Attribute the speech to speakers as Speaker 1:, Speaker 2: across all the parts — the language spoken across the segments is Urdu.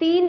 Speaker 1: 3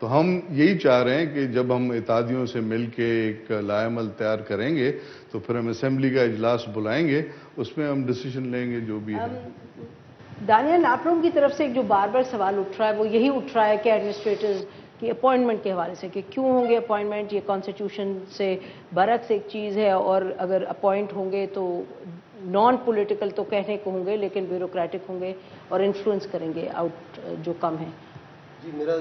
Speaker 2: تو ہم یہی چاہ رہے ہیں کہ جب ہم اتحادیوں سے مل کے ایک لائحہ عمل تیار کریں گے تو پھر ہم اسمبلی کا اجلاس بلائیں گے, اس میں ہم ڈیسیژن لیں گے جو بھی ہے.
Speaker 1: دانیال, آپ لوگوں کی طرف سے جو بار بار سوال اٹھ رہا ہے وہ یہی اٹھ رہا ہے کہ ایڈمنسٹریٹرز کی اپوائنٹمنٹ کے حوالے سے کہ کیوں ہوں گے اپوائنٹمنٹ, یہ کانسٹیٹیوشن سے برعکس ایک چیز ہے, اور اگر اپوائنٹ ہوں گے تو نان پولیٹیکل تو کہنے کو ہوں گے لیکن بیوروکریٹک ہوں گے اور انفلوئنس کریں گے آؤٹ جو کم ہیں.
Speaker 3: جی, میرا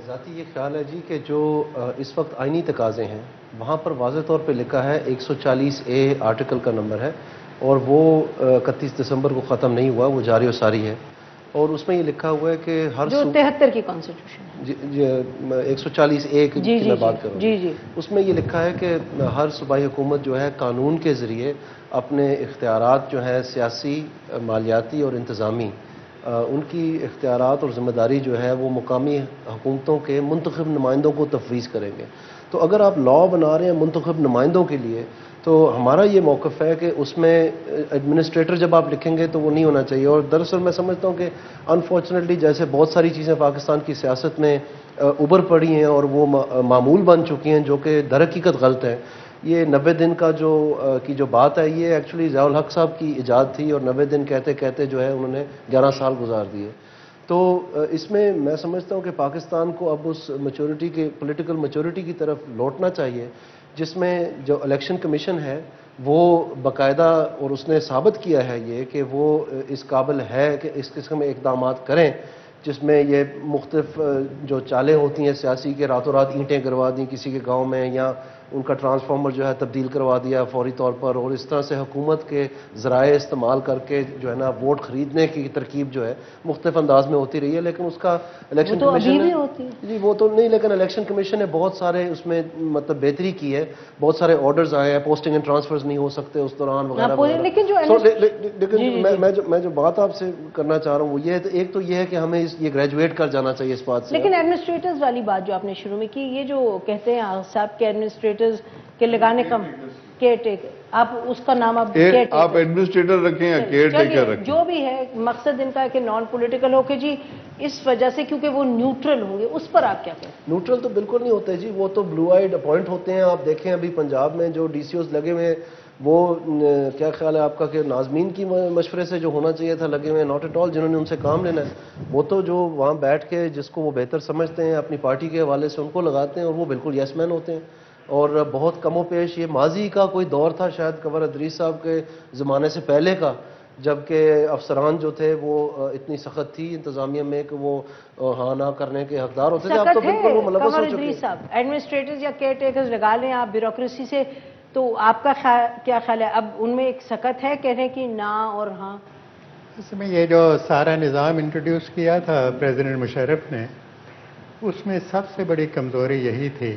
Speaker 3: ذاتی یہ خیال ہے جی کہ جو اس وقت آئینی تقاضے ہیں وہاں پر واضح طور پہ لکھا ہے 140A آرٹیکل کا نمبر ہے, اور وہ 31 دسمبر کو ختم نہیں ہوا, وہ جاری و ساری ہے. اور اس میں یہ لکھا ہوا ہے کہ ہر
Speaker 1: جو 73 کی کانسٹیٹیوشن
Speaker 3: ہے 140A کی میں بات کروں, اس میں یہ لکھا ہے کہ ہر صوبائی حکومت جو ہے قانون کے ذریعے اپنے اختیارات جو ہیں سیاسی, مالیاتی اور انتظامی, ان کی اختیارات اور ذمہ داری جو ہے وہ مقامی حکومتوں کے منتخب نمائندوں کو تفویض کریں گے. تو اگر آپ لا بنا رہے ہیں منتخب نمائندوں کے لیے تو ہمارا یہ موقف ہے کہ اس میں ایڈمنسٹریٹر جب آپ لکھیں گے تو وہ نہیں ہونا چاہیے. اور دراصل میں سمجھتا ہوں کہ انفارچونیٹلی جیسے بہت ساری چیزیں پاکستان کی سیاست میں ابھر پڑی ہیں اور وہ معمول بن چکی ہیں جو کہ در حقیقت غلط ہیں. یہ 90 دن کا جو بات ہے یہ ایکچولی ضیاء الحق صاحب کی ایجاد تھی, اور 90 دن کہتے کہتے جو ہے انہوں نے 11 سال گزار دیے. تو اس میں میں سمجھتا ہوں کہ پاکستان کو اب اس میچورٹی کے پولیٹیکل میچورٹی کی طرف لوٹنا چاہیے جس میں جو الیکشن کمیشن ہے وہ باقاعدہ, اور اس نے ثابت کیا ہے یہ کہ وہ اس قابل ہے کہ اس قسم کے اقدامات کریں جس میں یہ مختلف جو چالیں ہوتی ہیں سیاسی کے, راتوں رات اینٹیں کروا دیں کسی کے گاؤں میں, یا ان کا ٹرانسفارمر جو ہے تبدیل کروا دیا فوری طور پر, اور اس طرح سے حکومت کے ذرائع استعمال کر کے جو ہے نا ووٹ خریدنے کی ترکیب جو ہے مختلف انداز میں ہوتی رہی ہے. لیکن اس کا الیکشن کمیشن جی وہ تو نہیں, لیکن الیکشن کمیشن نے بہت سارے اس میں مطلب بہتری کی ہے, بہت سارے آرڈرز آئے ہیں, پوسٹنگ اینڈ ٹرانسفرز نہیں ہو سکتے اس دوران وغیرہ وغیرہ. لیکن میں جو بات آپ سے کرنا چاہ رہا ہوں وہ یہ ہے, ایک تو یہ ہے کہ ہمیں یہ گریجویٹ کر جانا چاہیے اس بات سے.
Speaker 1: لیکن ایڈمنسٹریٹرز والی بات جو آپ نے شروع میں کی, یہ جو کہتے ہیں صاحب کے ایڈمنسٹریٹرز کے لگانے کا کیئر ٹیکر, آپ اس کا نام آپ
Speaker 2: ایڈمنسٹریٹر رکھیں یا کیئر ٹیکر رکھیں,
Speaker 1: جو بھی ہے مقصد ان کا ہے کہ نان پولیٹیکل ہو کہ جی اس وجہ سے کیونکہ وہ نیوٹرل ہوں گے. اس پر آپ کیا کہیں؟
Speaker 3: نیوٹرل تو بالکل نہیں ہوتے جی, وہ تو بلو آئیڈ اپوائنٹ ہوتے ہیں. آپ دیکھیں ابھی پنجاب میں جو DCOs لگے ہوئے ہیں وہ کیا خیال ہے آپ کا کہ ناظمین کی مشورے سے جو ہونا چاہیے تھا لگے ہوئے ہیں؟ Not at all. جنہوں نے ان سے کام لینا ہے وہ تو جو وہاں بیٹھ کے جس کو وہ بہتر سمجھتے ہیں اپنی پارٹی کے حوالے سے ان کو لگاتے ہیں, اور وہ بالکل یس مین ہوتے ہیں. اور بہت کم و پیش یہ ماضی کا کوئی دور تھا شاید کنور ادریس صاحب کے زمانے سے پہلے کا, جبکہ افسران جو تھے وہ ہیں سخت تھی انتظامیہ میں کہ وہ ہاں نہ کرنے کے حقدار ہوتے تھے. اب تو بالکل وہ ملوث ہو چکے ہیں.
Speaker 1: ایڈمنسٹریٹرز یا کیئر ٹیکرز لگا لیں آپ بیوروکریسی سے, تو آپ کا کیا خیال ہے اب ان میں ایک سکت ہے کہنے کی نہ اور ہاں؟
Speaker 4: اس میں یہ جو سارا نظام انٹروڈیوس کیا تھا پریزیڈنٹ مشرف نے, اس میں سب سے بڑی کمزوری یہی تھی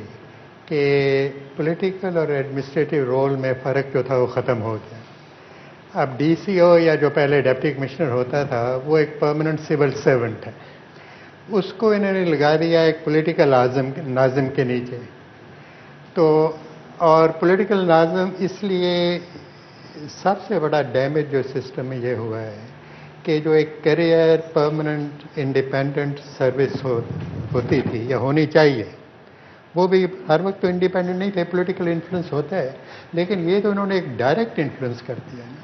Speaker 4: کہ پولیٹیکل اور ایڈمنسٹریٹو رول میں فرق جو تھا وہ ختم ہو گیا. اب DCO یا جو پہلے ڈپٹی کمشنر ہوتا تھا وہ ایک پرماننٹ سول سرونٹ ہے, اس کو انہوں نے لگا دیا ایک پولیٹیکل ناظم کے نیچے. تو اور پولیٹیکل ناظم اس لیے سب سے بڑا ڈیمیج جو سسٹم میں یہ ہوا ہے کہ جو ایک کیریئر پرماننٹ انڈیپینڈنٹ سروس ہوتی تھی یا ہونی چاہیے, وہ بھی ہر وقت تو انڈیپینڈنٹ نہیں تھے, پولیٹیکل انفلوئنس ہوتا ہے, لیکن یہ تو انہوں نے ایک ڈائریکٹ انفلوئنس کر دیا نا.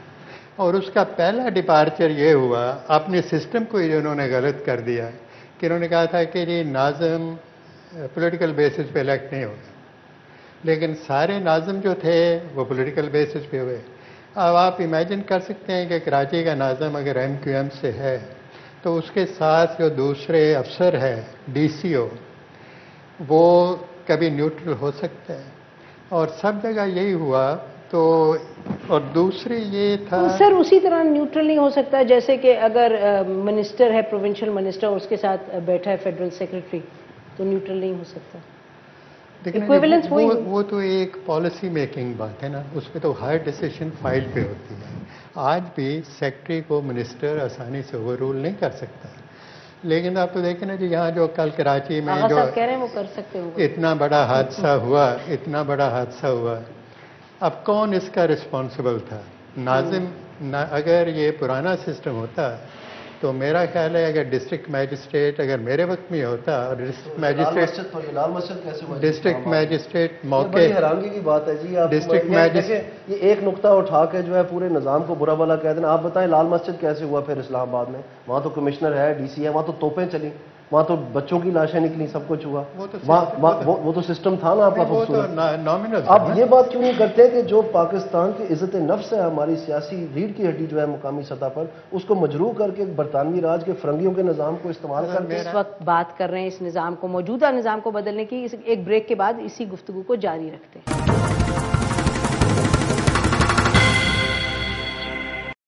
Speaker 4: اور اس کا پہلا ڈپارچر یہ ہوا, اپنے سسٹم کو ہی انہوں نے غلط کر دیا کہ انہوں نے کہا تھا کہ یہ ناظم پولیٹیکل بیسس پہ الیکٹ نہیں ہوگا, لیکن سارے ناظم جو تھے وہ پولیٹیکل بیسس پہ ہوئے. اب آپ امیجن کر سکتے ہیں کہ کراچی کا ناظم اگر MQM سے ہے تو اس کے ساتھ جو دوسرے افسر ہے DCO وہ کبھی نیوٹرل ہو سکتا ہے, اور سب جگہ یہی ہوا. تو اور دوسری یہ تھا
Speaker 1: سر اسی طرح نیوٹرل نہیں ہو سکتا جیسے کہ اگر منسٹر ہے پروونشل منسٹر اور اس کے ساتھ بیٹھا ہے فیڈرل سیکرٹری, تو نیوٹرل نہیں ہو سکتا.
Speaker 4: وہ تو ایک پالیسی میکنگ بات ہے نا, اس میں تو ہر ڈیسیشن فائل پہ ہوتی ہے. آج بھی سیکرٹری کو منسٹر آسانی سے اوور رول نہیں کر سکتا, لیکن آپ تو دیکھیں نا جی یہاں جو کل کراچی میں جو
Speaker 1: کہہ رہے ہیں وہ کر سکتے ہیں,
Speaker 4: اتنا بڑا حادثہ ہوا, اب کون اس کا رسپانسبل تھا؟ ناظم. اگر یہ پرانا سسٹم ہوتا تو میرا خیال ہے اگر ڈسٹرکٹ میجسٹریٹ اگر میرے وقت میں ہوتا اور ڈسٹرکٹ میجسٹریٹ
Speaker 3: لال مسجد کیسے ہوا؟
Speaker 4: ڈسٹرکٹ میجسٹریٹ موقع
Speaker 3: بڑی حیرانگی کی بات ہے جی. آپ
Speaker 4: ڈسٹرکٹ
Speaker 3: میجسٹریٹ یہ ایک نقطہ اٹھا کے جو ہے پورے نظام کو برا بھلا کہہ دینا. آپ بتائیں لال مسجد کیسے ہوا پھر اسلام آباد میں؟ وہاں تو کمشنر ہے, ڈی سی ہے, وہاں تو توپیں چلی, وہاں تو بچوں کی لاشیں نکلی, سب کچھ ہوا. وہ تو سسٹم تھا نا آپ کا خوبصورت. آپ یہ بات کیوں نہیں کرتے کہ جو پاکستان کی عزت نفس ہے, ہماری سیاسی ریڑھ کی ہڈی جو ہے مقامی سطح پر, اس کو مجروح کر کے برطانوی راج کے فرنگیوں کے نظام کو استعمال کر کے
Speaker 1: اس وقت بات کر رہے ہیں اس نظام کو, موجودہ نظام کو بدلنے کی. ایک بریک کے بعد اسی گفتگو کو جاری رکھتے ہیں.